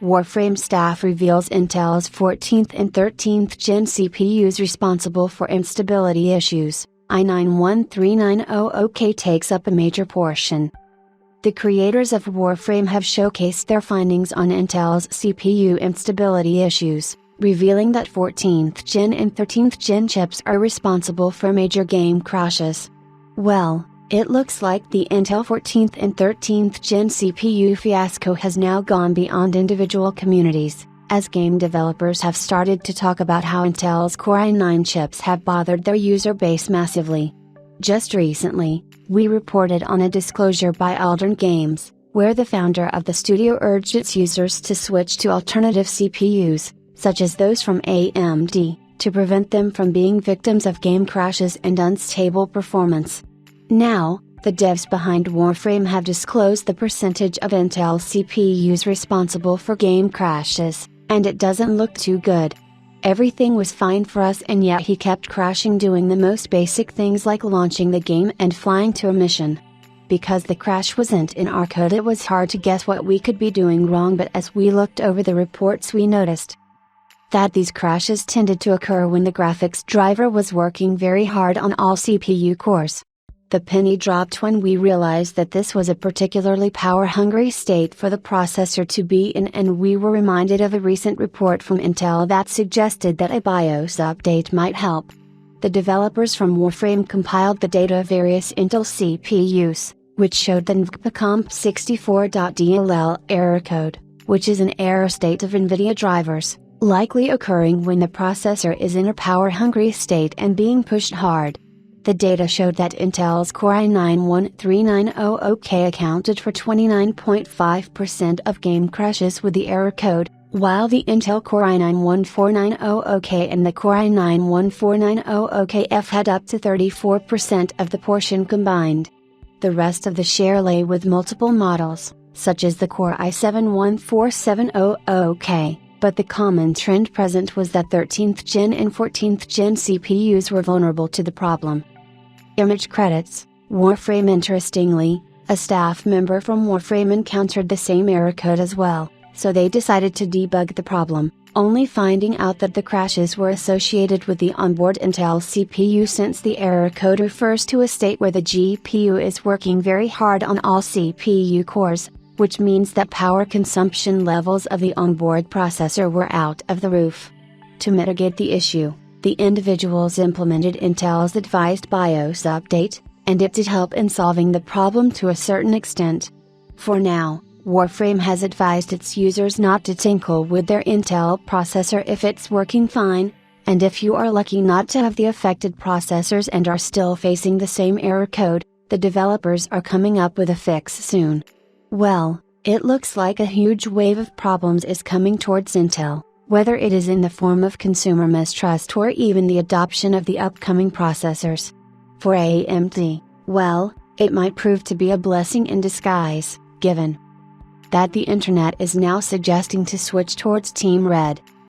Warframe staff reveals Intel's 14th and 13th Gen CPUs responsible for instability issues. i9-1390OK takes up a major portion. The creators of Warframe have showcased their findings on Intel's CPU instability issues, revealing that 14th Gen and 13th Gen chips are responsible for major game crashes. Well, it looks like the Intel 14th and 13th Gen CPU fiasco has now gone beyond individual communities, as game developers have started to talk about how Intel's Core i9 chips have bothered their user base massively. Just recently, we reported on a disclosure by Aldern Games, where the founder of the studio urged its users to switch to alternative CPUs, such as those from AMD, to prevent them from being victims of game crashes and unstable performance. Now, the devs behind Warframe have disclosed the percentage of Intel CPUs responsible for game crashes, and it doesn't look too good. Everything was fine for us, and yet he kept crashing doing the most basic things like launching the game and flying to a mission. Because the crash wasn't in our code, it was hard to guess what we could be doing wrong, but as we looked over the reports we noticed that these crashes tended to occur when the graphics driver was working very hard on all CPU cores. The penny dropped when we realized that this was a particularly power-hungry state for the processor to be in, and we were reminded of a recent report from Intel that suggested that a BIOS update might help. The developers from Warframe compiled the data of various Intel CPUs, which showed the NVPComp64.dll error code, which is an error state of NVIDIA drivers, likely occurring when the processor is in a power-hungry state and being pushed hard. The data showed that Intel's Core i9-13900K accounted for 29.5% of game crashes with the error code, while the Intel Core i9-14900K and the Core i9-14900KF had up to 34% of the portion combined. The rest of the share lay with multiple models, such as the Core i7-14700K, but the common trend present was that 13th Gen and 14th Gen CPUs were vulnerable to the problem. Image credits: Warframe. Interestingly, a staff member from Warframe encountered the same error code as well, so they decided to debug the problem, only finding out that the crashes were associated with the onboard Intel CPU, since the error code refers to a state where the GPU is working very hard on all CPU cores, which means that power consumption levels of the onboard processor were out of the roof. To mitigate the issue, the individuals implemented Intel's advised BIOS update, and it did help in solving the problem to a certain extent. For now, Warframe has advised its users not to tinkle with their Intel processor if it's working fine, and if you are lucky not to have the affected processors and are still facing the same error code, the developers are coming up with a fix soon. Well, it looks like a huge wave of problems is coming towards Intel, whether it is in the form of consumer mistrust or even the adoption of the upcoming processors. For AMD, well, it might prove to be a blessing in disguise, given that the internet is now suggesting to switch towards Team Red.